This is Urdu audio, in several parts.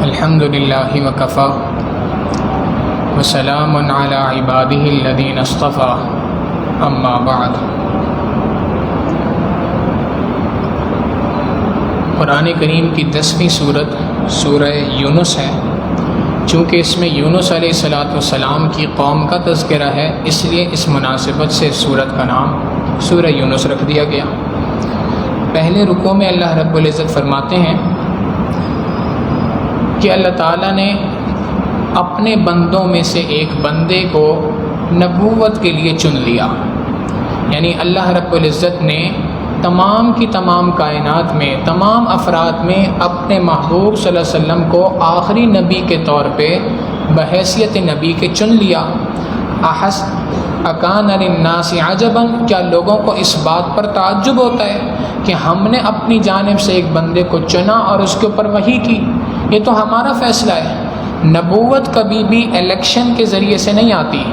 الحمد للہ وکفی وسلام علی عبادہ الذین اصطفیٰ اما بعد۔ قرآن کریم کی 10ویں سورت سورہ یونس ہے۔ چونکہ اس میں یونس علیہ السلام کی قوم کا تذکرہ ہے، اس لیے اس مناسبت سے سورت کا نام سورہ یونس رکھ دیا گیا۔ پہلے رکوع میں اللہ رب العزت فرماتے ہیں کہ اللہ تعالیٰ نے اپنے بندوں میں سے ایک بندے کو نبوت کے لیے چن لیا، یعنی اللہ رب العزت نے تمام کی تمام کائنات میں، تمام افراد میں اپنے محبوب صلی اللہ علیہ وسلم کو آخری نبی کے طور پہ بحیثیت نبی کے چن لیا۔ اکان للناس عجبا، کیا لوگوں کو اس بات پر تعجب ہوتا ہے کہ ہم نے اپنی جانب سے ایک بندے کو چنا اور اس کے اوپر وحی کی؟ یہ تو ہمارا فیصلہ ہے۔ نبوت کبھی بھی الیکشن کے ذریعے سے نہیں آتی،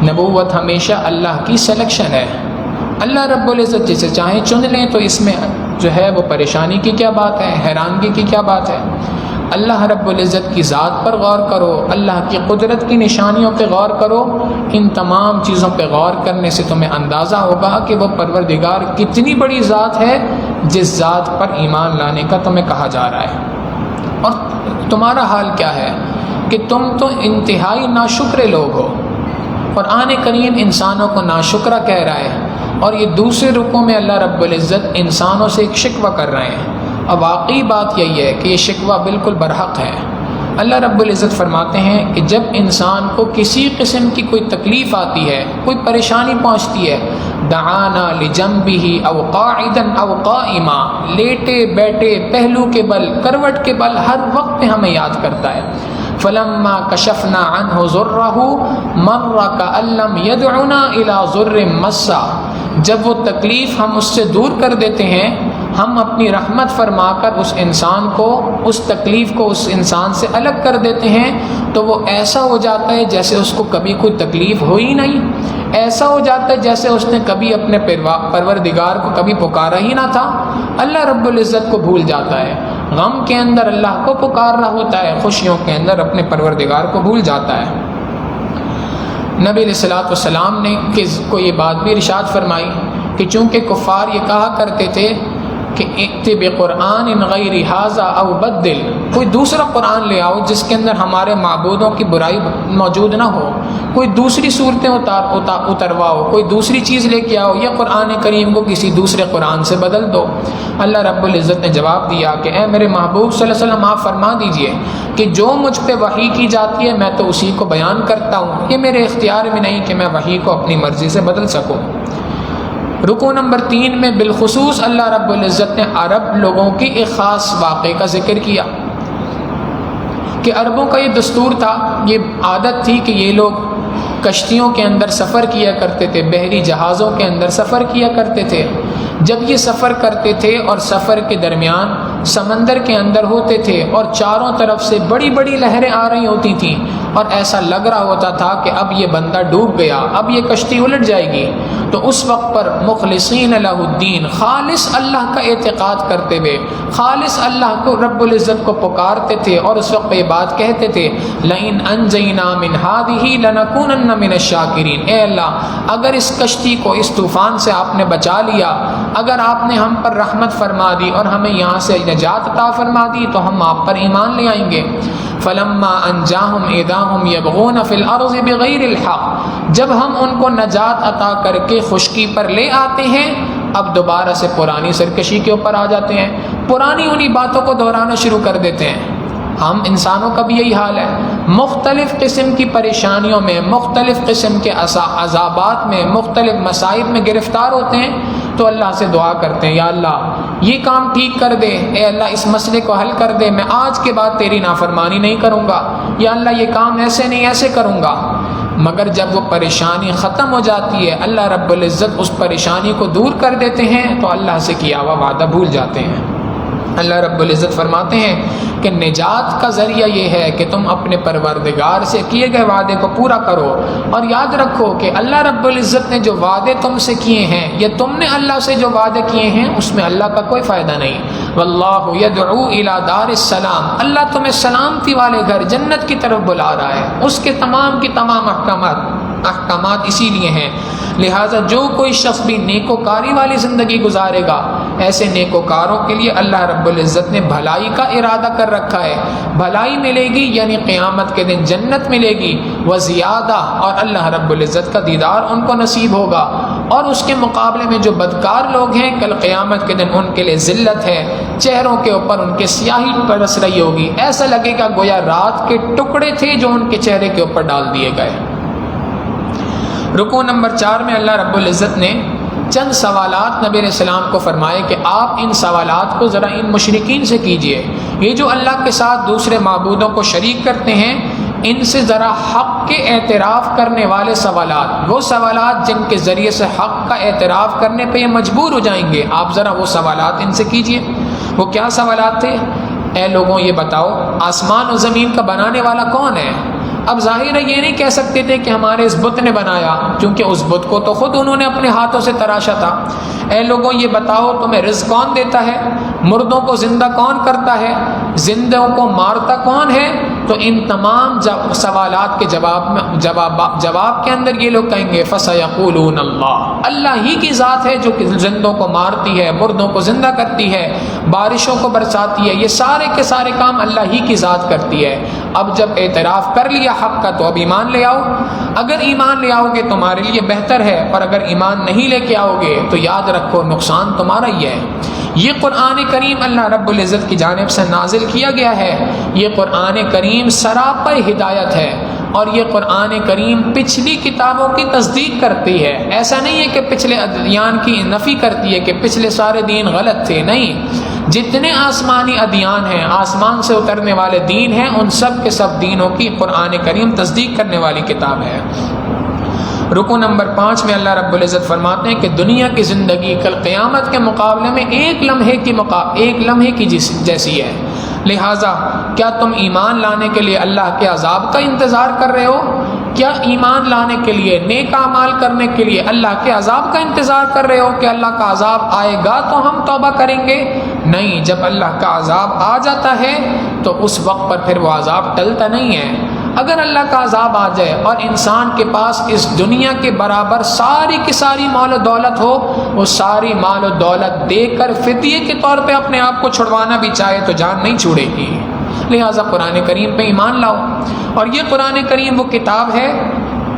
نبوت ہمیشہ اللہ کی سلیکشن ہے۔ اللہ رب العزت جسے چاہیں چن لیں، تو اس میں جو ہے وہ پریشانی کی کیا بات ہے، حیرانگی کی کیا بات ہے؟ اللہ رب العزت کی ذات پر غور کرو، اللہ کی قدرت کی نشانیوں پہ غور کرو۔ ان تمام چیزوں پہ غور کرنے سے تمہیں اندازہ ہوگا کہ وہ پروردگار کتنی بڑی ذات ہے جس ذات پر ایمان لانے کا تمہیں کہا جا رہا ہے۔ اور تمہارا حال کیا ہے کہ تم تو انتہائی ناشکرے لوگ ہو۔ قرآن کریم انسانوں کو ناشکرہ کہہ رہا ہے، اور یہ دوسرے رکوع میں اللہ رب العزت انسانوں سے ایک شکوہ کر رہے ہیں۔ اب واقعی بات یہی ہے کہ یہ شکوہ بالکل برحق ہے۔ اللہ رب العزت فرماتے ہیں کہ جب انسان کو کسی قسم کی کوئی تکلیف آتی ہے، کوئی پریشانی پہنچتی ہے، دعانا لجنبہ او قاعدا او قائما، لیٹے بیٹھے، پہلو کے بل، کروٹ کے بل، ہر وقت پہ ہمیں یاد کرتا ہے۔ فلما کشفنا عنہ ضرہ مر کأن لم یدعنا الی ضر مسا، جب وہ تکلیف ہم اس سے دور کر دیتے ہیں، ہم اپنی رحمت فرما کر اس انسان کو، اس تکلیف کو اس انسان سے الگ کر دیتے ہیں، تو وہ ایسا ہو جاتا ہے جیسے اس کو کبھی کوئی تکلیف ہوئی نہیں، ایسا ہو جاتا ہے جیسے اس نے کبھی اپنے پروردگار کو کبھی پکارا ہی نہ تھا۔ اللہ رب العزت کو بھول جاتا ہے، غم کے اندر اللہ کو پکار رہا ہوتا ہے، خوشیوں کے اندر اپنے پروردگار کو بھول جاتا ہے۔ نبی علیہ السلام نے کو یہ بات بھی ارشاد فرمائی کہ چونکہ کفار یہ کہا کرتے تھے کہ ائت بقرآن غیر ھذا او بدل، کوئی دوسرا قرآن لے آؤ جس کے اندر ہمارے معبودوں کی برائی موجود نہ ہو، کوئی دوسری صورتیں اترواؤ، کوئی دوسری چیز لے کے آؤ، یا قرآن کریم کو کسی دوسرے قرآن سے بدل دو۔ اللہ رب العزت نے جواب دیا کہ اے میرے محبوب صلی اللہ علیہ وسلم، آپ فرما دیجئے کہ جو مجھ پہ وحی کی جاتی ہے میں تو اسی کو بیان کرتا ہوں، یہ میرے اختیار میں نہیں کہ میں وحی کو اپنی مرضی سے بدل سکوں۔ رکوع نمبر 3 میں بالخصوص اللہ رب العزت نے عرب لوگوں کی ایک خاص واقعے کا ذکر کیا کہ عربوں کا یہ دستور تھا، یہ عادت تھی کہ یہ لوگ کشتیوں کے اندر سفر کیا کرتے تھے، بحری جہازوں کے اندر سفر کیا کرتے تھے۔ جب یہ سفر کرتے تھے اور سفر کے درمیان سمندر کے اندر ہوتے تھے اور چاروں طرف سے بڑی بڑی لہریں آ رہی ہوتی تھیں، اور ایسا لگ رہا ہوتا تھا کہ اب یہ بندہ ڈوب گیا، اب یہ کشتی الٹ جائے گی، تو اس وقت پر مخلصین لہ الدین، خالص اللہ کا اعتقاد کرتے ہوئے، خالص اللہ کو رب العزت کو پکارتے تھے، اور اس وقت یہ بات کہتے تھے لئن انجینا من ہذہ لنکونن من الشاکرین، اے اللہ اگر اس کشتی کو، اس طوفان سے آپ نے بچا لیا، اگر آپ نے ہم پر رحمت فرما دی اور ہمیں یہاں سے نجات عطا فرما دی، تو ہم آپ پر ایمان لے آئیں گے۔ فلما انجاہم اذا ہم یبغون فی الارض بغیر الحق، جب ہم ان کو نجات عطا کر کے خشکی پر لے آتے ہیں، اب دوبارہ سے پرانی سرکشی کے اوپر آ جاتے ہیں، پرانی انہی باتوں کو دہرانا شروع کر دیتے ہیں۔ ہم انسانوں کا بھی یہی حال ہے، مختلف قسم کی پریشانیوں میں، مختلف قسم کے عذابات میں، مختلف مصائب میں گرفتار ہوتے ہیں، تو اللہ سے دعا کرتے ہیں یا اللہ یہ کام ٹھیک کر دے، اے اللہ اس مسئلے کو حل کر دے، میں آج کے بعد تیری نافرمانی نہیں کروں گا، یا اللہ یہ کام ایسے نہیں ایسے کروں گا۔ مگر جب وہ پریشانی ختم ہو جاتی ہے، اللہ رب العزت اس پریشانی کو دور کر دیتے ہیں، تو اللہ سے کیا ہوا وعدہ بھول جاتے ہیں۔ اللہ رب العزت فرماتے ہیں کہ نجات کا ذریعہ یہ ہے کہ تم اپنے پروردگار سے کیے گئے وعدے کو پورا کرو، اور یاد رکھو کہ اللہ رب العزت نے جو وعدے تم سے کیے ہیں یا تم نے اللہ سے جو وعدے کیے ہیں اس میں اللہ کا کوئی فائدہ نہیں۔ واللہ یدعو الی دار السلام، اللہ تمہیں سلامتی والے گھر جنت کی طرف بلا رہا ہے، اس کے تمام کی تمام احکامات اسی لیے ہیں۔ لہٰذا جو کوئی شخص بھی نیکوکاری والی زندگی گزارے گا، ایسے نیکوکاروں کے لیے اللہ رب العزت نے بھلائی کا ارادہ کر رکھا ہے، بھلائی ملے گی یعنی قیامت کے دن جنت ملے گی، وہ زیادہ، اور اللہ رب العزت کا دیدار ان کو نصیب ہوگا۔ اور اس کے مقابلے میں جو بدکار لوگ ہیں، کل قیامت کے دن ان کے لیے ذلت ہے، چہروں کے اوپر ان کے سیاہی برس رہی ہوگی، ایسا لگے گا گویا رات کے ٹکڑے تھے جو ان کے چہرے کے اوپر ڈال دیے گئے۔ رکوع نمبر 4 میں اللہ رب العزت نے چند سوالات نبی علیہ السلام کو فرمائے کہ آپ ان سوالات کو ذرا ان مشرکین سے کیجئے، یہ جو اللہ کے ساتھ دوسرے معبودوں کو شریک کرتے ہیں، ان سے ذرا حق کے اعتراف کرنے والے سوالات، وہ سوالات جن کے ذریعے سے حق کا اعتراف کرنے پہ یہ مجبور ہو جائیں گے، آپ ذرا وہ سوالات ان سے کیجئے۔ وہ کیا سوالات تھے؟ اے لوگوں یہ بتاؤ آسمان و زمین کا بنانے والا کون ہے؟ اب ظاہر ہے یہ نہیں کہہ سکتے تھے کہ ہمارے اس بت نے بنایا، کیونکہ اس بت کو تو خود انہوں نے اپنے ہاتھوں سے تراشا تھا۔ اے لوگوں یہ بتاؤ تمہیں رزق کون دیتا ہے؟ مردوں کو زندہ کون کرتا ہے؟ زندوں کو مارتا کون ہے؟ تو ان تمام سوالات کے جواب کے اندر یہ لوگ کہیں گے فَسَيَقُولُونَ اللَّهُ، اللہ ہی کی ذات ہے جو زندوں کو مارتی ہے، مردوں کو زندہ کرتی ہے، بارشوں کو برساتی ہے، یہ سارے کے سارے کام اللہ ہی کی ذات کرتی ہے۔ اب جب اعتراف کر لیا حق کا تو اب ایمان لے آؤ، اگر ایمان لے آؤ گے تمہارے لیے بہتر ہے، اور اگر ایمان نہیں لے کے آؤ گے تو یاد رکھو نقصان تمہارا ہی ہے۔ یہ قرآن کریم اللہ رب العزت کی جانب سے نازل کیا گیا ہے، یہ قرآن کریم سراپا ہدایت ہے، اور یہ قرآن کریم پچھلی کتابوں کی تصدیق کرتی ہے۔ ایسا نہیں ہے کہ پچھلے ادیان کی نفی کرتی ہے کہ پچھلے سارے دین غلط تھے، نہیں، جتنے آسمانی ادیان ہیں، آسمان سے اترنے والے دین ہیں، ان سب کے سب دینوں کی قرآن کریم تصدیق کرنے والی کتاب ہے۔ رکوع نمبر 5 میں اللہ رب العزت فرماتے ہیں کہ دنیا کی زندگی کل قیامت کے مقابلے میں ایک لمحے کی جیسی ہے، لہٰذا کیا تم ایمان لانے کے لیے اللہ کے عذاب کا انتظار کر رہے ہو؟ کیا ایمان لانے کے لیے، نیک اعمال کرنے کے لیے اللہ کے عذاب کا انتظار کر رہے ہو کہ اللہ کا عذاب آئے گا تو ہم توبہ کریں گے؟ نہیں، جب اللہ کا عذاب آ جاتا ہے تو اس وقت پر پھر وہ عذاب ٹلتا نہیں ہے۔ اگر اللہ کا عذاب آ جائے اور انسان کے پاس اس دنیا کے برابر ساری کی ساری مال و دولت ہو، وہ ساری مال و دولت دے کر فدیے کے طور پہ اپنے آپ کو چھڑوانا بھی چاہے تو جان نہیں چھوڑے گی۔ لہٰذا قرآن کریم پہ ایمان لاؤ، اور یہ قرآن کریم وہ کتاب ہے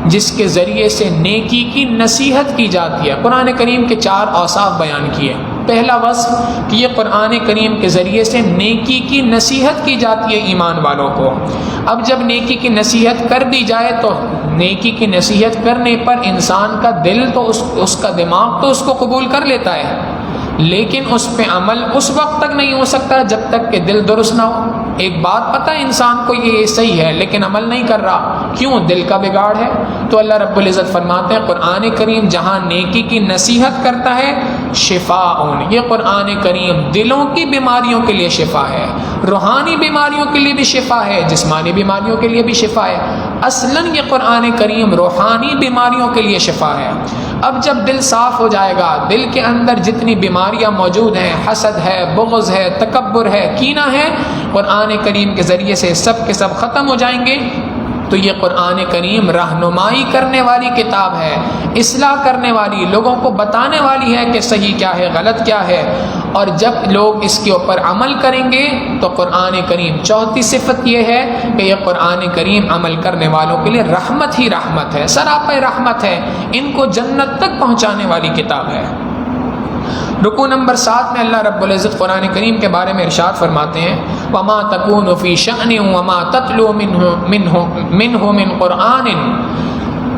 جس کے ذریعے سے نیکی کی نصیحت کی جاتی ہے۔ قرآن کریم کے 4 اوصاف بیان کیے۔ پہلا وصف کہ یہ قرآن کریم کے ذریعے سے نیکی کی نصیحت کی جاتی ہے ایمان والوں کو۔ اب جب نیکی کی نصیحت کر دی جائے تو نیکی کی نصیحت کرنے پر انسان کا دل تو اس کا دماغ تو اس کو قبول کر لیتا ہے، لیکن اس پہ عمل اس وقت تک نہیں ہو سکتا جب تک کہ دل درست نہ ہو۔ ایک بات پتہ ہے انسان کو یہ صحیح ہے لیکن عمل نہیں کر رہا، کیوں؟ دل کا بگاڑ ہے۔ تو اللہ رب العزت فرماتے ہیں قرآن کریم جہاں نیکی کی نصیحت کرتا ہے، شفاء، یہ قرآن کریم دلوں کی بیماریوں کے لیے شفا ہے، روحانی بیماریوں کے لیے بھی شفا ہے، جسمانی بیماریوں کے لیے بھی شفا ہے۔ اصلاً یہ قرآن کریم روحانی بیماریوں کے لیے شفا ہے۔ اب جب دل صاف ہو جائے گا، دل کے اندر جتنی بیماریاں موجود ہیں، حسد ہے، بغض ہے، تکبر ہے، کینہ ہے، قرآن کریم کے ذریعے سے سب کے سب ختم ہو جائیں گے۔ تو یہ قرآن کریم رہنمائی کرنے والی کتاب ہے، اصلاح کرنے والی، لوگوں کو بتانے والی ہے کہ صحیح کیا ہے، غلط کیا ہے، اور جب لوگ اس کے اوپر عمل کریں گے تو قرآن کریم چوتھی صفت یہ ہے کہ یہ قرآن کریم عمل کرنے والوں کے لیے رحمت ہی رحمت ہے، سراپا رحمت ہے، ان کو جنت تک پہنچانے والی کتاب ہے۔ رکوع نمبر 7 میں اللہ رب العزت قرآن کریم کے بارے میں ارشاد فرماتے ہیں وَمَا تَكُونُ فِي شَأْنٍ وَمَا تَتْلُو مِنْهُ مِنْ قُرْآنٍ،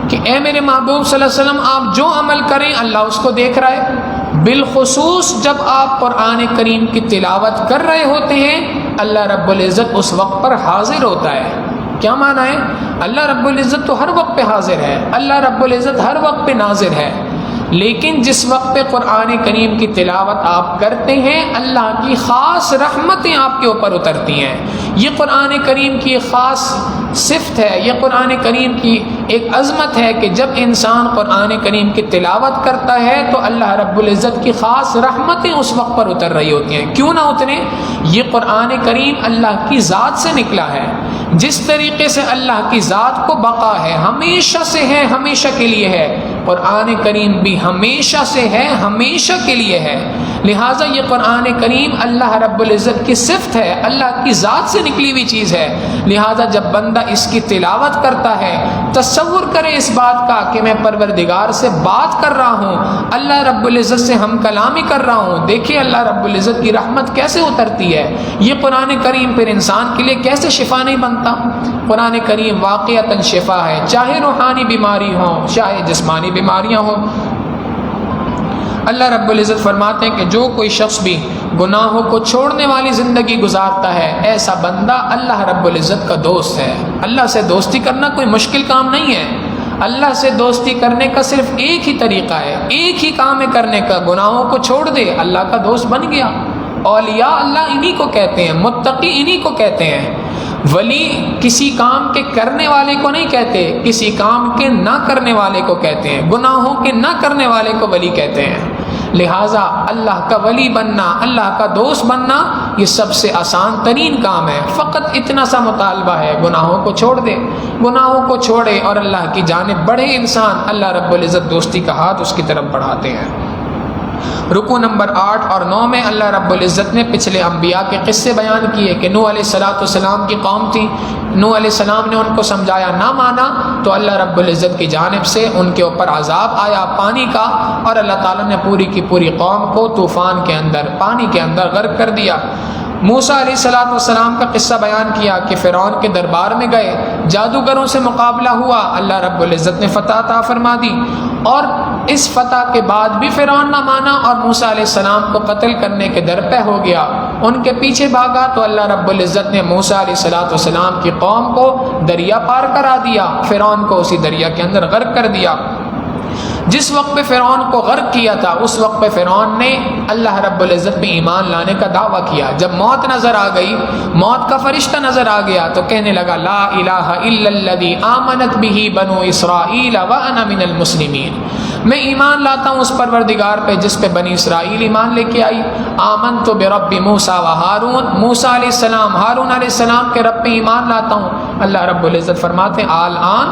کہ اے میرے محبوب صلی اللہ علیہ وسلم آپ جو عمل کریں اللہ اس کو دیکھ رہا ہے۔ بالخصوص جب آپ قرآن کریم کی تلاوت کر رہے ہوتے ہیں اللہ رب العزت اس وقت پر حاضر ہوتا ہے۔ کیا معنی ہے؟ اللہ رب العزت تو ہر وقت پہ حاضر ہے، اللہ رب العزت ہر وقت پہ ناظر ہے، لیکن جس وقت پہ قرآن کریم کی تلاوت آپ کرتے ہیں اللہ کی خاص رحمتیں آپ کے اوپر اترتی ہیں۔ یہ قرآن کریم کی ایک خاص صفت ہے، یہ قرآن کریم کی ایک عظمت ہے کہ جب انسان قرآن کریم کی تلاوت کرتا ہے تو اللہ رب العزت کی خاص رحمتیں اس وقت پر اتر رہی ہوتی ہیں۔ کیوں نہ اتریں؟ یہ قرآن کریم اللہ کی ذات سے نکلا ہے۔ جس طریقے سے اللہ کی ذات کو بقا ہے، ہمیشہ سے ہے، ہمیشہ کے لیے ہے، قرآن کریم بھی ہمیشہ سے ہے، ہمیشہ کے لیے ہے۔ لہٰذا یہ قرآن کریم اللہ رب العزت کی صفت ہے، اللہ کی ذات سے نکلی ہوئی چیز ہے۔ لہٰذا جب بندہ اس کی تلاوت کرتا ہے، تصور کرے اس بات کا کہ میں پروردگار سے بات کر رہا ہوں، اللہ رب العزت سے ہم کلامی کر رہا ہوں، دیکھیے اللہ رب العزت کی رحمت کیسے اترتی ہے۔ یہ قرآن کریم پھر انسان کے لیے کیسے شفا نہیں بنتا؟ قرآن کریم واقعتاً شفا ہے، چاہے روحانی بیماری ہو، چاہے جسمانی بیماریاں ہوں۔ اللہ رب العزت فرماتے ہیں کہ جو کوئی شخص بھی گناہوں کو چھوڑنے والی زندگی گزارتا ہے، ایسا بندہ اللہ رب العزت کا دوست ہے۔ اللہ سے دوستی کرنا کوئی مشکل کام نہیں ہے۔ اللہ سے دوستی کرنے کا صرف ایک ہی طریقہ ہے، ایک ہی کام ہے کرنے کا، گناہوں کو چھوڑ دے، اللہ کا دوست بن گیا۔ اولیاء اللہ انہی کو کہتے ہیں، متقی انہی کو کہتے ہیں۔ ولی کسی کام کے کرنے والے کو نہیں کہتے، کسی کام کے نہ کرنے والے کو کہتے ہیں، گناہوں کے نہ کرنے والے کو ولی کہتے ہیں۔ لہٰذا اللہ کا ولی بننا، اللہ کا دوست بننا، یہ سب سے آسان ترین کام ہے۔ فقط اتنا سا مطالبہ ہے، گناہوں کو چھوڑ دے، گناہوں کو چھوڑے اور اللہ کی جانب بڑھے انسان، اللہ رب العزت دوستی کا ہاتھ اس کی طرف بڑھاتے ہیں۔ رکوع نمبر 8 اور 9 میں اللہ رب العزت نے پچھلے انبیاء کے قصے بیان کیے کہ نوح علیہ السلام کی قوم تھی، نوح علیہ السلام نے ان کو سمجھایا، نہ مانا تو اللہ رب العزت کی جانب سے ان کے اوپر عذاب آیا پانی کا، اور اللہ تعالیٰ نے پوری کی پوری قوم کو طوفان کے اندر، پانی کے اندر غرق کر دیا۔ موسیٰ علیہ السلام کا قصہ بیان کیا کہ فرعون کے دربار میں گئے، جادوگروں سے مقابلہ ہوا، اللہ رب العزت نے فتح عطا فرما دی، اور اس فتح کے بعد بھی فرعون نہ مانا اور موسیٰ علیہ السلام کو قتل کرنے کے درپے ہو گیا، ان کے پیچھے بھاگا تو اللہ رب العزت نے موسیٰ علیہ السلام کی قوم کو دریا پار کرا دیا، فرعون کو اسی دریا کے اندر غرق کر دیا۔ جس وقت پہ فرعون کو غرق کیا تھا اس وقت پہ فرعون نے اللہ رب العزت پہ ایمان لانے کا دعویٰ کیا۔ جب موت نظر آ گئی، موت کا فرشتہ نظر آ گیا تو کہنے لگا لا الہ الا الذی آمنت بہ بنو اسرائیل وانا من المسلمین، میں ایمان لاتا ہوں اس پروردگار پہ جس پہ بنی اسرائیل ایمان لے کے آئی۔ آمنت برب موسیٰ و ہارون، موسیٰ علیہ السلام، ہارون علیہ السلام کے رب پہ ایمان لاتا ہوں۔ اللہ رب العزت فرماتے ہیں آن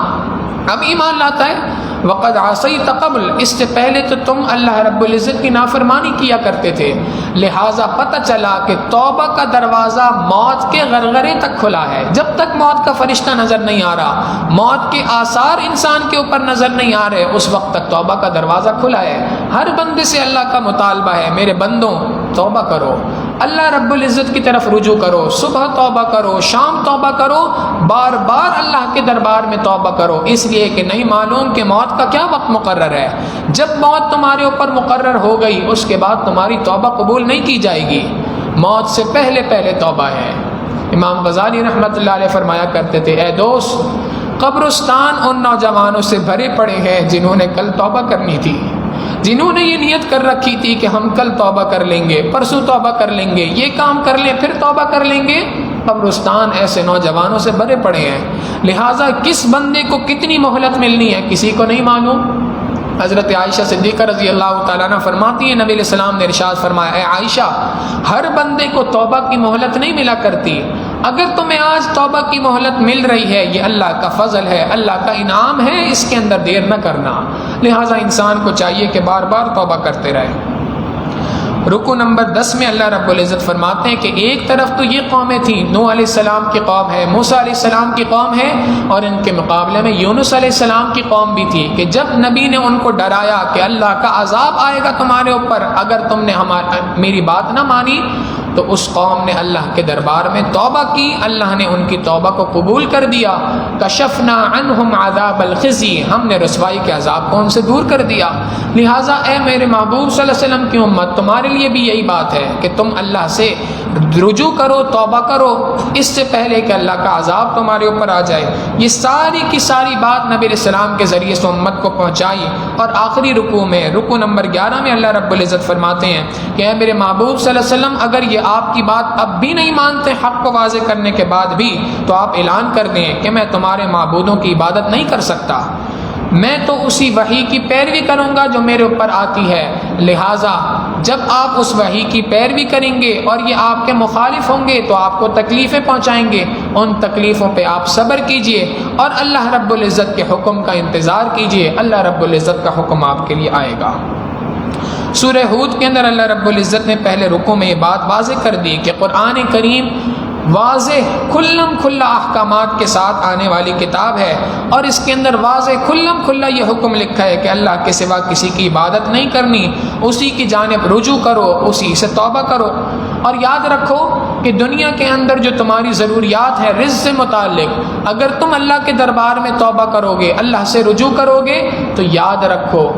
اب ایمان لاتا ہے، وقد عصیت قبل، اس سے پہلے تو تم اللہ رب العزت کی نافرمانی کیا کرتے تھے، لہٰذا پتہ چلا کہ توبہ کا دروازہ موت کے غرغرے تک کھلا ہے۔ جب تک موت کا فرشتہ نظر نہیں آ رہا، موت کے آثار انسان کے اوپر نظر نہیں آ رہے، اس وقت تک توبہ کا دروازہ کھلا ہے۔ ہر بندے سے اللہ کا مطالبہ ہے، میرے بندوں توبہ کرو، اللہ رب العزت کی طرف رجوع کرو، صبح توبہ کرو، شام توبہ کرو، بار بار اللہ کے دربار میں توبہ کرو، اس لیے کہ نہیں معلوم کہ موت کا کیا وقت مقرر ہے۔ جب موت تمہارے اوپر مقرر ہو گئی اس کے بعد تمہاری توبہ قبول نہیں کی جائے گی، موت سے پہلے پہلے توبہ ہے۔ امام غزالی رحمۃ اللہ علیہ فرمایا کرتے تھے، اے دوست، قبرستان ان نوجوانوں سے بھرے پڑے ہیں جنہوں نے کل توبہ کرنی تھی، جنہوں نے یہ نیت کر رکھی تھی کہ ہم کل توبہ کر لیں گے، پرسوں توبہ کر لیں گے، یہ کام کر لیں پھر توبہ کر لیں گے، قبرستان ایسے نوجوانوں سے بھرے پڑے ہیں۔ لہٰذا کس بندے کو کتنی مہلت ملنی ہے کسی کو نہیں معلوم۔ حضرت عائشہ صدیقہ رضی اللہ تعالیٰ عنہ فرماتی ہیں، نبی علیہ السلام نے ارشاد فرمایا، اے عائشہ، ہر بندے کو توبہ کی مہلت نہیں ملا کرتی، اگر تمہیں آج توبہ کی مہلت مل رہی ہے یہ اللہ کا فضل ہے، اللہ کا انعام ہے، اس کے اندر دیر نہ کرنا۔ لہٰذا انسان کو چاہیے کہ بار بار توبہ کرتے رہے۔ رکوع نمبر 10 میں اللہ رب العزت فرماتے ہیں کہ ایک طرف تو یہ قومیں تھیں، نوح علیہ السلام کی قوم ہے، موسیٰ علیہ السلام کی قوم ہے، اور ان کے مقابلے میں یونس علیہ السلام کی قوم بھی تھی کہ جب نبی نے ان کو ڈرایا کہ اللہ کا عذاب آئے گا تمہارے اوپر اگر تم نے میری بات نہ مانی، تو اس قوم نے اللہ کے دربار میں توبہ کی، اللہ نے ان کی توبہ کو قبول کر دیا۔ کشفنا عنہم عذاب الخزی، ہم نے رسوائی کے عذاب کو ان سے دور کر دیا۔ لہٰذا اے میرے محبوب صلی اللہ علیہ وسلم کی امت، تمہارے لیے بھی یہی بات ہے کہ تم اللہ سے رجوع کرو، توبہ کرو اس سے پہلے کہ اللہ کا عذاب تمہارے اوپر آ جائے۔ یہ ساری کی ساری بات نبی علیہ السلام کے ذریعے سے امت کو پہنچائی، اور آخری رکوع میں، رکوع نمبر 11 میں اللہ رب العزت فرماتے ہیں کہ اے میرے محبوب صلی اللہ علیہ وسلم، اگر یہ آپ کی بات اب بھی نہیں مانتے حق کو واضح کرنے کے بعد بھی، تو آپ اعلان کر دیں کہ میں تمہارے معبودوں کی عبادت نہیں کر سکتا، میں تو اسی وحی کی پیروی کروں گا جو میرے اوپر آتی ہے۔ لہٰذا جب آپ اس وحی کی پیروی کریں گے اور یہ آپ کے مخالف ہوں گے تو آپ کو تکلیفیں پہنچائیں گے، ان تکلیفوں پہ آپ صبر کیجئے اور اللہ رب العزت کے حکم کا انتظار کیجئے، اللہ رب العزت کا حکم آپ کے لیے آئے گا۔ سورہ ہود کے اندر اللہ رب العزت نے پہلے رکوع میں یہ بات واضح کر دی کہ قرآن کریم واضح کھلم کھلا احکامات کے ساتھ آنے والی کتاب ہے، اور اس کے اندر واضح کھلم کھلا یہ حکم لکھا ہے کہ اللہ کے سوا کسی کی عبادت نہیں کرنی، اسی کی جانب رجوع کرو، اسی سے توبہ کرو۔ اور یاد رکھو کہ دنیا کے اندر جو تمہاری ضروریات ہے رزق سے متعلق، اگر تم اللہ کے دربار میں توبہ کرو گے، اللہ سے رجوع کرو گے، تو یاد رکھو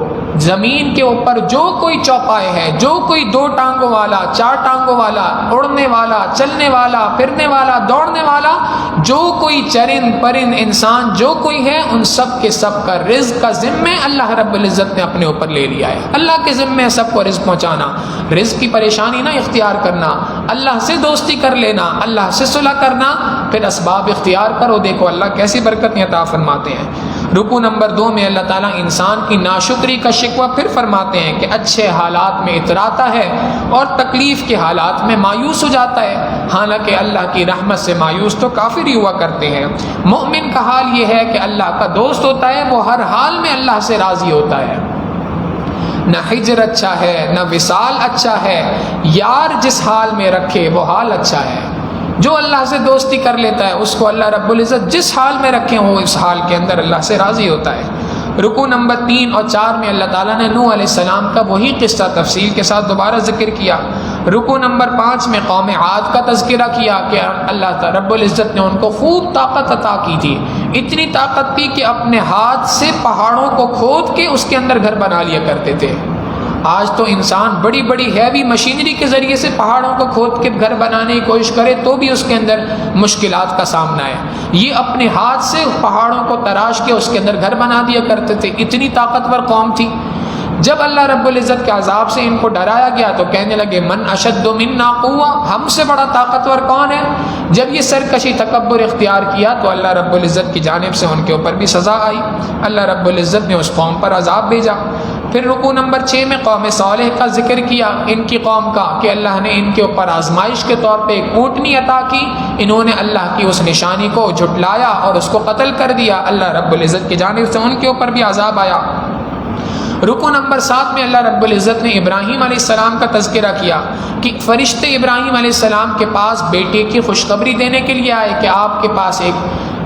زمین کے اوپر جو کوئی چوپائے ہے، جو کوئی 2 ٹانگوں والا، 4 ٹانگوں والا، اڑنے والا، چلنے والا، پھرنے والا، دوڑنے والا، جو کوئی چرند پرند انسان جو کوئی ہے، ان سب کے سب کا رزق کا ذمہ اللہ رب العزت نے اپنے اوپر لے لیا ہے۔ اللہ کے ذمہ سب کو رزق پہنچانا، رزق کی پریشانی نہ اختیار کرنا، اللہ سے دوستی کر لینا، اللہ سے صلح کرنا، پھر اسباب اختیار کرو، دیکھو اللہ کیسی برکتیں عطا فرماتے ہیں۔ رکوع نمبر 2 میں اللہ تعالیٰ انسان کی ناشکری کا شکوہ پھر فرماتے ہیں کہ اچھے حالات میں اتراتا ہے اور تکلیف کے حالات میں مایوس ہو جاتا ہے، حالانکہ اللہ کی رحمت سے مایوس تو کافر ہی ہوا کرتے ہیں۔ مومن کا حال یہ ہے کہ اللہ کا دوست ہوتا ہے، وہ ہر حال میں اللہ سے راضی ہوتا ہے، نہ ہجر اچھا ہے نہ وصال اچھا ہے، یار جس حال میں رکھے وہ حال اچھا ہے۔ جو اللہ سے دوستی کر لیتا ہے اس کو اللہ رب العزت جس حال میں رکھے ہو اس حال کے اندر اللہ سے راضی ہوتا ہے۔ رکوع نمبر 3 اور 4 میں اللہ تعالیٰ نے نوح علیہ السلام کا وہی قصہ تفصیل کے ساتھ دوبارہ ذکر کیا۔ رکوع نمبر 5 میں قوم عاد کا تذکرہ کیا کہ اللہ رب العزت نے ان کو خوب طاقت عطا کی تھی، اتنی طاقت تھی کہ اپنے ہاتھ سے پہاڑوں کو کھود کے اس کے اندر گھر بنا لیا کرتے تھے۔ آج تو انسان بڑی بڑی ہیوی مشینری کے ذریعے سے پہاڑوں کو کھود کے گھر بنانے کی کوشش کرے تو بھی اس کے اندر مشکلات کا سامنا ہے، یہ اپنے ہاتھ سے پہاڑوں کو تراش کے اس کے اندر گھر بنا دیا کرتے تھے، اتنی طاقتور قوم تھی۔ جب اللہ رب العزت کے عذاب سے ان کو ڈرایا گیا تو کہنے لگے من اشد منا قوہ، ہم سے بڑا طاقتور کون ہے؟ جب یہ سرکشی تکبر اختیار کیا تو اللہ رب العزت کی جانب سے ان کے اوپر بھی سزا آئی، اللہ رب العزت نے اس قوم پر عذاب بھیجا۔ پھر رکوع نمبر 6 میں قوم صالح کا ذکر کیا، ان کی قوم کا، کہ اللہ نے ان کے اوپر آزمائش کے طور پہ ایک اونٹنی عطا کی، انہوں نے اللہ کی اس نشانی کو جھٹلایا اور اس کو قتل کر دیا، اللہ رب العزت کی جانب سے ان کے اوپر بھی عذاب آیا۔ رکوع نمبر 7 میں اللہ رب العزت نے ابراہیم علیہ السلام کا تذکرہ کیا کہ فرشتے ابراہیم علیہ السلام کے پاس بیٹے کی خوشخبری دینے کے لیے آئے کہ آپ کے پاس ایک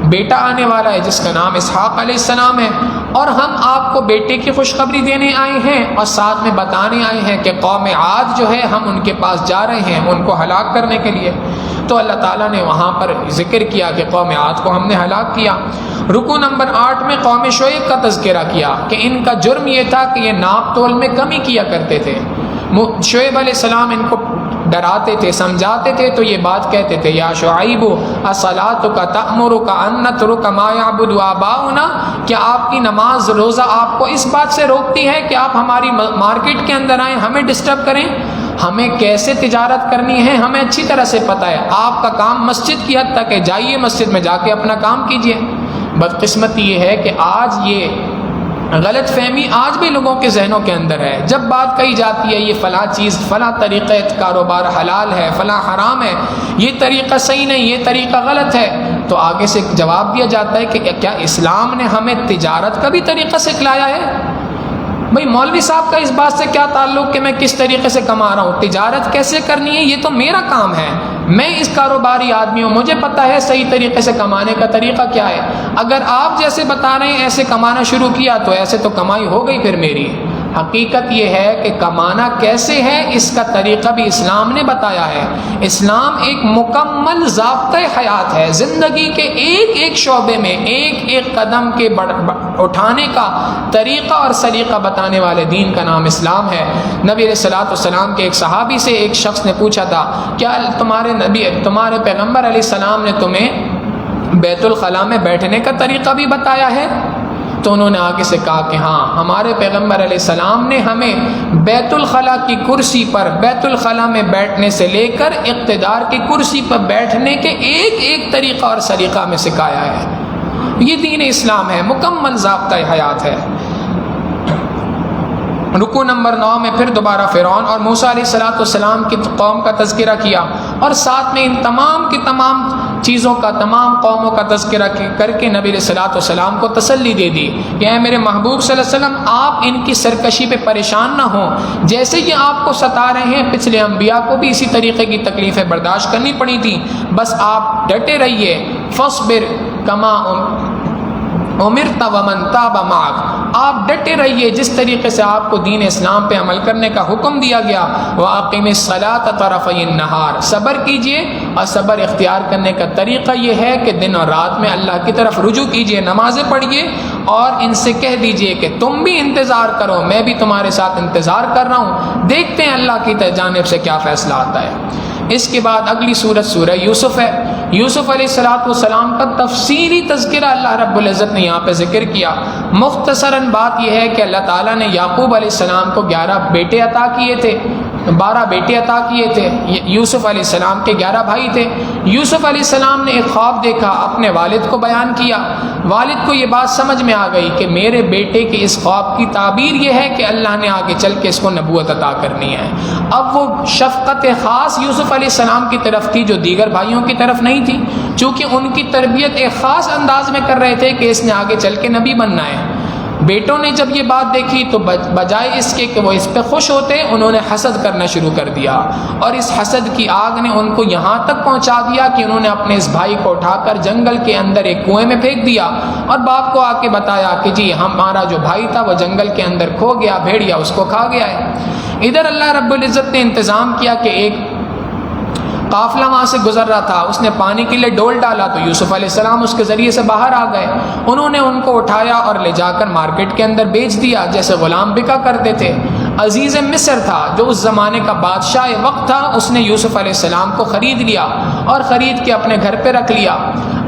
بیٹا آنے والا ہے جس کا نام اسحاق علیہ السلام ہے، اور ہم آپ کو بیٹے کی خوشخبری دینے آئے ہیں اور ساتھ میں بتانے آئے ہیں کہ قوم عاد جو ہے ہم ان کے پاس جا رہے ہیں ان کو ہلاک کرنے کے لیے۔ تو اللہ تعالیٰ نے وہاں پر ذکر کیا کہ قوم عاد کو ہم نے ہلاک کیا۔ رکوع نمبر 8 میں قوم شعیب کا تذکرہ کیا کہ ان کا جرم یہ تھا کہ یہ ناپ تول میں کمی کیا کرتے تھے۔ شعیب علیہ السلام ان کو ڈراتے تھے، سمجھاتے تھے تو یہ بات کہتے تھے یا شعیب اصلاتک تأمرک ان نترک ما یعبد آباؤنا، کیا آپ کی نماز روزہ آپ کو اس بات سے روکتی ہے کہ آپ ہماری مارکیٹ کے اندر آئیں ہمیں ڈسٹرب کریں؟ ہمیں کیسے تجارت کرنی ہے ہمیں اچھی طرح سے پتہ ہے، آپ کا کام مسجد کی حد تک ہے، جائیے مسجد میں جا کے اپنا کام کیجیے۔ بدقسمتی یہ ہے کہ آج یہ غلط فہمی آج بھی لوگوں کے ذہنوں کے اندر ہے، جب بات کہی جاتی ہے یہ فلاں چیز فلاں طریقہ کاروبار حلال ہے فلاں حرام ہے، یہ طریقہ صحیح نہیں یہ طریقہ غلط ہے، تو آگے سے جواب دیا جاتا ہے کہ کیا اسلام نے ہمیں تجارت کا بھی طریقہ سکھلایا ہے؟ بھئی مولوی صاحب کا اس بات سے کیا تعلق کہ میں کس طریقے سے کما رہا ہوں؟ تجارت کیسے کرنی ہے یہ تو میرا کام ہے، میں اس کاروباری آدمی ہوں، مجھے پتہ ہے صحیح طریقے سے کمانے کا طریقہ کیا ہے۔ اگر آپ جیسے بتا رہے ہیں ایسے کمانا شروع کیا تو ایسے تو کمائی ہو گئی پھر میری، حقیقت یہ ہے کہ کمانا کیسے ہے اس کا طریقہ بھی اسلام نے بتایا ہے۔ اسلام ایک مکمل ضابطۂ حیات ہے، زندگی کے ایک ایک شعبے میں ایک ایک قدم کے اٹھانے کا طریقہ اور سلیقہ بتانے والے دین کا نام اسلام ہے۔ نبی علیہ الصلوۃ والسلام کے ایک صحابی سے ایک شخص نے پوچھا تھا، کیا تمہارے پیغمبر علیہ السلام نے تمہیں بیت الخلاء میں بیٹھنے کا طریقہ بھی بتایا ہے؟ تو انہوں نے آگے سے کہا کہ ہاں، ہمارے پیغمبر علیہ السلام نے ہمیں بیت الخلاء کی کرسی پر بیت الخلاء میں بیٹھنے سے لے کر اقتدار کی کرسی پر بیٹھنے کے ایک ایک طریقہ اور سلیقہ میں سکھایا ہے۔ یہ دین اسلام ہے، مکمل ضابطۂ حیات ہے۔ رکوع نمبر 9 میں پھر دوبارہ فرعون اور موسیٰ علیہ السلام کی قوم کا تذکرہ کیا، اور ساتھ میں ان تمام کی تمام چیزوں کا، تمام قوموں کا تذکرہ کر کے نبی علیہ السلام کو تسلی دے دی کہ اے میرے محبوب صلی اللہ علیہ وسلم، آپ ان کی سرکشی پہ پریشان نہ ہوں، جیسے یہ آپ کو ستا رہے ہیں پچھلے انبیاء کو بھی اسی طریقے کی تکلیفیں برداشت کرنی پڑی تھیں، بس آپ ڈٹے رہیے۔ فاصبر کما امرت ومن تاب معک، آپ ڈٹے رہیے جس طریقے سے آپ کو دین اسلام پہ عمل کرنے کا حکم دیا گیا۔ وَأَقِمِ الصَّلَاةَ طَرَفَيِ النَّهَارِ، صبر کیجئے، اور صبر اختیار کرنے کا طریقہ یہ ہے کہ دن اور رات میں اللہ کی طرف رجوع کیجئے، نمازیں پڑھیے، اور ان سے کہہ دیجئے کہ تم بھی انتظار کرو، میں بھی تمہارے ساتھ انتظار کر رہا ہوں، دیکھتے ہیں اللہ کی جانب سے کیا فیصلہ آتا ہے۔ اس کے بعد اگلی سورت سورہ یوسف ہے۔ یوسف علیہ السلام کا تفصیلی تذکرہ اللہ رب العزت نے یہاں پہ ذکر کیا۔ مختصراً بات یہ ہے کہ اللہ تعالیٰ نے یعقوب علیہ السلام کو 11 بیٹے عطا کیے تھے، 12 بیٹے عطا کیے تھے۔ یوسف علیہ السلام کے 11 بھائی تھے۔ یوسف علیہ السلام نے ایک خواب دیکھا، اپنے والد کو بیان کیا۔ والد کو یہ بات سمجھ میں آ گئی کہ میرے بیٹے کے اس خواب کی تعبیر یہ ہے کہ اللہ نے آگے چل کے اس کو نبوت عطا کرنی ہے۔ اب وہ شفقت خاص یوسف علیہ السلام کی طرف تھی جو دیگر بھائیوں کی طرف نہیں تھی، چونکہ ان کی تربیت ایک خاص انداز میں کر رہے تھے کہ اس نے آگے چل کے نبی بننا ہے۔ بیٹوں نے جب یہ بات دیکھی تو بجائے اس کے کہ وہ اس پہ خوش ہوتے، انہوں نے حسد کرنا شروع کر دیا، اور اس حسد کی آگ نے ان کو یہاں تک پہنچا دیا کہ انہوں نے اپنے اس بھائی کو اٹھا کر جنگل کے اندر ایک کنویں میں پھینک دیا، اور باپ کو آ کے بتایا کہ جی ہمارا جو بھائی تھا وہ جنگل کے اندر کھو گیا، بھیڑیا اس کو کھا گیا ہے۔ ادھر اللہ رب العزت نے انتظام کیا کہ ایک قافلہ وہاں سے گزر رہا تھا، اس نے پانی کے لیے ڈول ڈالا تو یوسف علیہ السلام اس کے ذریعے سے باہر آ گئے۔ انہوں نے ان کو اٹھایا اور لے جا کر مارکیٹ کے اندر بیچ دیا، جیسے غلام بکا کرتے تھے۔ عزیز مصر تھا جو اس زمانے کا بادشاہ وقت تھا، اس نے یوسف علیہ السلام کو خرید لیا اور خرید کے اپنے گھر پہ رکھ لیا۔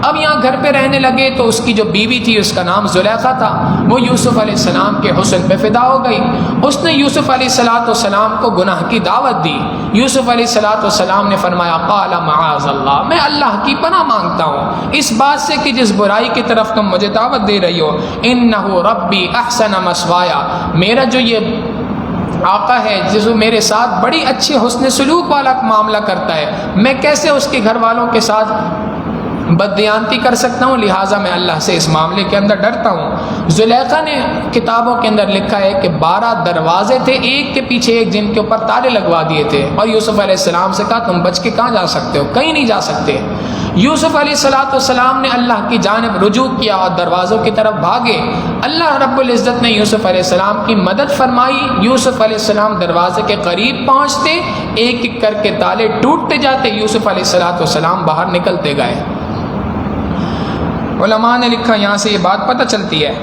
اب یہاں گھر پہ رہنے لگے تو اس کی جو بیوی تھی اس کا نام زلیخا تھا، وہ یوسف علیہ السلام کے حسن پہ فدا ہو گئی۔ اس نے یوسف علیہ السلام کو گناہ کی دعوت دی۔ یوسف علیہ السلام نے فرمایا قال معاذ اللہ، میں اللہ کی پناہ مانگتا ہوں اس بات سے کہ جس برائی کی طرف تم مجھے دعوت دے رہی ہو، انہ ربی احسن مثوایا، میرا جو یہ آقا ہے جس میرے ساتھ بڑی اچھے حسن سلوک والا معاملہ کرتا ہے، میں کیسے اس کے گھر والوں کے ساتھ بددیانتی کر سکتا ہوں، لہٰذا میں اللہ سے اس معاملے کے اندر ڈرتا ہوں۔ زلیخا نے کتابوں کے اندر لکھا ہے کہ 12 دروازے تھے ایک کے پیچھے ایک جن کے اوپر تالے لگوا دیے تھے، اور یوسف علیہ السلام سے کہا تم بچ کے کہاں جا سکتے ہو، کہیں نہیں جا سکتے۔ یوسف علیہ السلام نے اللہ کی جانب رجوع کیا اور دروازوں کی طرف بھاگے۔ اللہ رب العزت نے یوسف علیہ السلام کی مدد فرمائی۔ یوسف علیہ السلام دروازے کے قریب پہنچتے، ایک ایک کر کے تالے ٹوٹتے جاتے، یوسف علیہ السلام باہر نکلتے گئے۔ علماء نے لکھا یہاں سے یہ بات پتہ چلتی ہے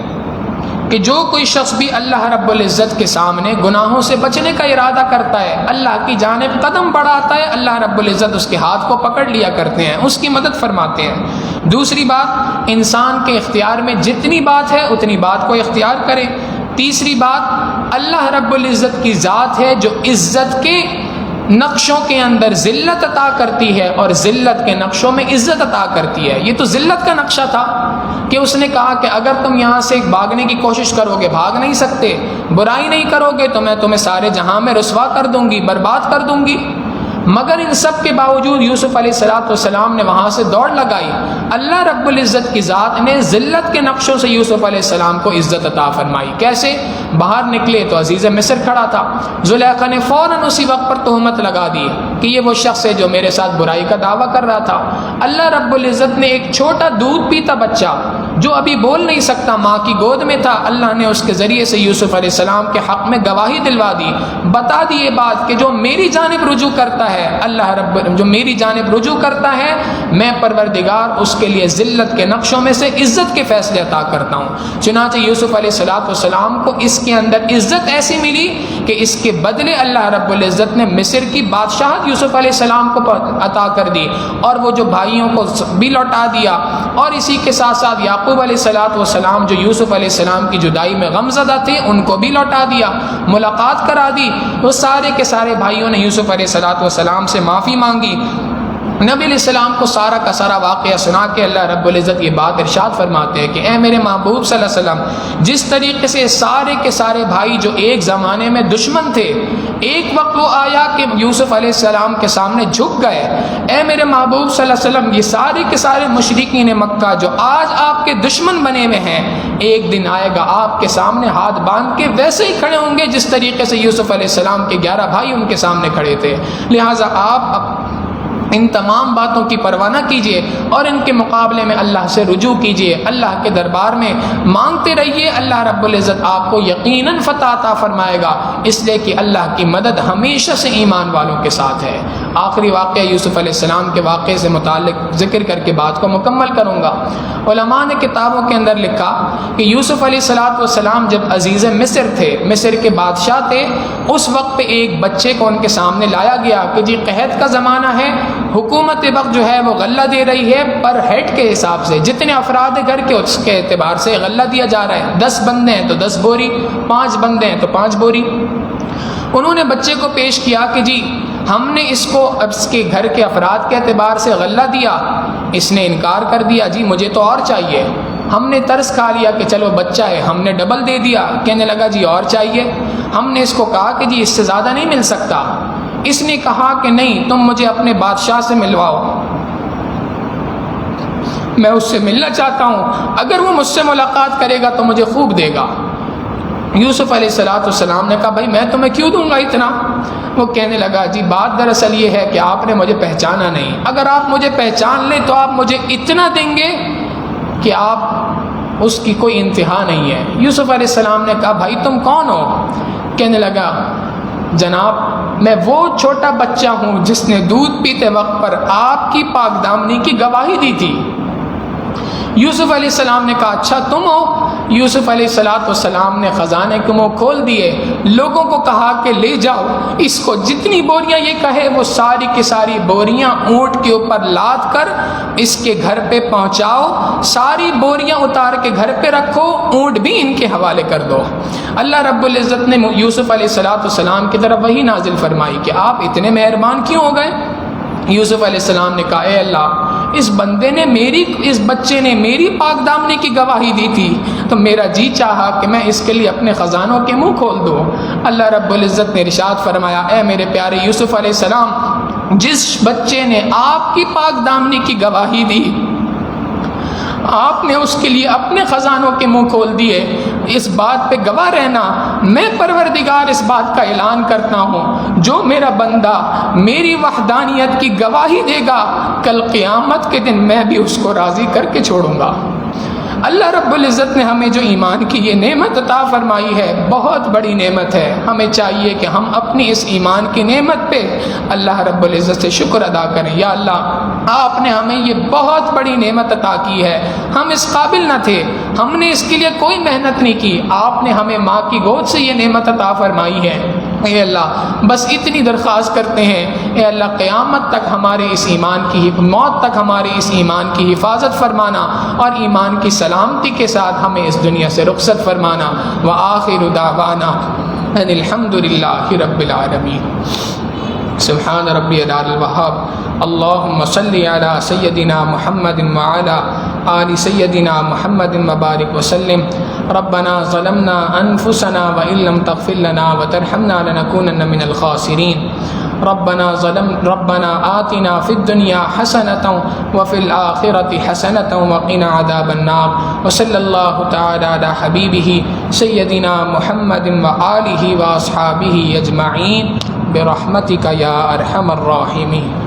کہ جو کوئی شخص بھی اللہ رب العزت کے سامنے گناہوں سے بچنے کا ارادہ کرتا ہے، اللہ کی جانب قدم بڑھاتا ہے، اللہ رب العزت اس کے ہاتھ کو پکڑ لیا کرتے ہیں، اس کی مدد فرماتے ہیں۔ دوسری بات، انسان کے اختیار میں جتنی بات ہے اتنی بات کو اختیار کرے۔ تیسری بات، اللہ رب العزت کی ذات ہے جو عزت کے نقشوں کے اندر ذلت عطا کرتی ہے اور ذلت کے نقشوں میں عزت عطا کرتی ہے۔ یہ تو ذلت کا نقشہ تھا کہ اس نے کہا کہ اگر تم یہاں سے بھاگنے کی کوشش کرو گے بھاگ نہیں سکتے، برائی نہیں کرو گے تو میں تمہیں سارے جہاں میں رسوا کر دوں گی، برباد کر دوں گی۔ مگر ان سب کے باوجود یوسف علیہ السلام نے وہاں سے دوڑ لگائی۔ اللہ رب العزت کی ذات نے ذلت کے نقشوں سے یوسف علیہ السلام کو عزت عطا فرمائی۔ کیسے؟ باہر نکلے تو عزیز مصر کھڑا تھا، زلیخا نے فوراً اسی وقت پر تہمت لگا دی کہ یہ وہ شخص ہے جو میرے ساتھ برائی کا دعویٰ کر رہا تھا۔ اللہ رب العزت نے ایک چھوٹا دودھ پیتا بچہ جو ابھی بول نہیں سکتا، ماں کی گود میں تھا، اللہ نے اس کے ذریعے سے یوسف علیہ السلام کے حق میں گواہی دلوا دی، بتا دی یہ بات کہ جو میری جانب رجوع کرتا ہے، جو میری جانب رجوع کرتا ہے، میں پروردگار اس کے لیے ذلت کے نقشوں میں سے عزت کے فیصلے عطا کرتا ہوں۔ چنانچہ یوسف علیہ السلام کو اس کے اندر عزت ایسی ملی کہ اس کے بدلے اللہ رب العزت نے مصر کی بادشاہت یوسف علیہ السلام کو عطا کر دی، اور وہ جو بھائیوں کو بھی لوٹا دیا، اور اسی کے ساتھ ساتھ یعقوب علیہ السلام جو یوسف علیہ السلام کی جدائی میں غمزدہ تھے ان کو بھی لوٹا دیا، ملاقات کرا دی۔ وہ سارے کے سارے بھائیوں نے یوسف علیہ السلام سے معافی مانگی۔ نبی علیہ السلام کو سارا کا سارا واقعہ سنا کے اللہ رب العزت یہ بات ارشاد فرماتے ہیں کہ اے میرے محبوب صلی اللہ علیہ وسلم، جس طریقے سے سارے کے سارے بھائی جو ایک زمانے میں دشمن تھے، ایک وقت وہ آیا کہ یوسف علیہ السلام کے سامنے جھک گئے، اے میرے محبوب صلی اللہ علیہ وسلم، یہ سارے کے سارے مشرکین مکہ جو آج آپ کے دشمن بنے ہوئے ہیں، ایک دن آئے گا آپ کے سامنے ہاتھ باندھ کے ویسے ہی کھڑے ہوں گے جس طریقے سے یوسف علیہ السلام کے 11 بھائی ان کے سامنے کھڑے تھے۔ لہٰذا آپ ان تمام باتوں کی پرواہ نہ کیجیے اور ان کے مقابلے میں اللہ سے رجوع کیجیے، اللہ کے دربار میں مانگتے رہیے، اللہ رب العزت آپ کو یقیناً فتح عطا فرمائے گا، اس لیے کہ اللہ کی مدد ہمیشہ سے ایمان والوں کے ساتھ ہے۔ آخری واقعہ یوسف علیہ السلام کے واقعے سے متعلق ذکر کر کے بات کو مکمل کروں گا۔ علماء نے کتابوں کے اندر لکھا کہ یوسف علیہ السلام جب عزیز مصر تھے، مصر کے بادشاہ تھے، اس وقت پہ ایک بچے کو ان کے سامنے لایا گیا کہ جی قحط کا زمانہ ہے، حکومت وقت جو ہے وہ غلہ دے رہی ہے پر ہیڈ کے حساب سے، جتنے افراد گھر کے اس کے اعتبار سے غلہ دیا جا رہا ہے، 10 بندے ہیں تو 10 بوری، 5 بندے ہیں تو 5 بوری۔ انہوں نے بچے کو پیش کیا کہ جی ہم نے اس کو اب اس کے گھر کے افراد کے اعتبار سے غلہ دیا، اس نے انکار کر دیا، جی مجھے تو اور چاہیے۔ ہم نے ترس کھا لیا کہ چلو بچہ ہے، ہم نے ڈبل دے دیا، کہنے لگا جی اور چاہیے۔ ہم نے اس کو کہا کہ جی اس سے زیادہ نہیں مل سکتا، اس نے کہا کہ نہیں، تم مجھے اپنے بادشاہ سے ملواؤ، میں اس سے ملنا چاہتا ہوں، اگر وہ مجھ سے ملاقات کرے گا تو مجھے خوب دے گا۔ یوسف علیہ السلام نے کہا بھائی میں تمہیں کیوں دوں گا اتنا؟ وہ کہنے لگا جی بات دراصل یہ ہے کہ آپ نے مجھے پہچانا نہیں، اگر آپ مجھے پہچان لیں تو آپ مجھے اتنا دیں گے کہ آپ اس کی کوئی انتہا نہیں ہے۔ یوسف علیہ السلام نے کہا بھائی تم کون ہو؟ کہنے لگا جناب میں وہ چھوٹا بچہ ہوں جس نے دودھ پیتے وقت پر آپ کی پاک دامنی کی گواہی دی تھی۔ یوسف علیہ السلام نے کہا اچھا تم ہو؟ یوسف علیہ السلام نے خزانے کے منہ کھول دیے، لوگوں کو کہا کہ لے جاؤ اس کو، جتنی بوریاں یہ کہے وہ ساری کی ساری بوریاں اونٹ کے اوپر لاد کر اس کے گھر پہ پہنچاؤ، ساری بوریاں اتار کے گھر پہ رکھو، اونٹ بھی ان کے حوالے کر دو۔ اللہ رب العزت نے یوسف علیہ السلام کی طرف وہی نازل فرمائی کہ آپ اتنے مہربان کیوں ہو گئے؟ یوسف علیہ السلام نے کہا اے اللہ، اس بندے نے اس بچے نے میری پاک دامنی کی گواہی دی تھی تو میرا جی چاہا کہ میں اس کے لیے اپنے خزانوں کے منہ کھول دوں۔ اللہ رب العزت نے ارشاد فرمایا اے میرے پیارے یوسف علیہ السلام، جس بچے نے آپ کی پاک دامنی کی گواہی دی آپ نے اس کے لیے اپنے خزانوں کے منہ کھول دیے، اس بات پہ گواہ رہنا میں پروردگار اس بات کا اعلان کرتا ہوں، جو میرا بندہ میری وحدانیت کی گواہی دے گا کل قیامت کے دن میں بھی اس کو راضی کر کے چھوڑوں گا۔ اللہ رب العزت نے ہمیں جو ایمان کی یہ نعمت عطا فرمائی ہے بہت بڑی نعمت ہے، ہمیں چاہیے کہ ہم اپنی اس ایمان کی نعمت پہ اللہ رب العزت سے شکر ادا کریں۔ یا اللہ آپ نے ہمیں یہ بہت بڑی نعمت عطا کی ہے، ہم اس قابل نہ تھے، ہم نے اس کے لیے کوئی محنت نہیں کی، آپ نے ہمیں ماں کی گود سے یہ نعمت عطا فرمائی ہے۔ اے اللہ بس اتنی درخواست کرتے ہیں، اے اللہ قیامت تک ہمارے اس ایمان کی موت تک ہمارے اس ایمان کی حفاظت فرمانا اور ایمان کی سلامتی کے ساتھ ہمیں اس دنیا سے رخصت فرمانا۔ وآخر دعوانا ان الحمد للہ رب العالمین۔ سبحان ربی العلی الوہاب، اللہم صلی علی سیدنا محمد وعلی آل سیدنا محمد وبارک وسلم۔ ربنا ظلمنا انفسنا وان لم تغفر لنا وترحمنا لنكونن من الخاسرین۔ ربنا آتنا فی الدنیا حسنة وفی الآخرة حسنة وقنا عذاب النار۔ وصلی اللہ تعالی علی حبیبہ سیدنا محمد وآلہ واصحابہ اجمعین۔ برحمتک یا ارحم الراحمین۔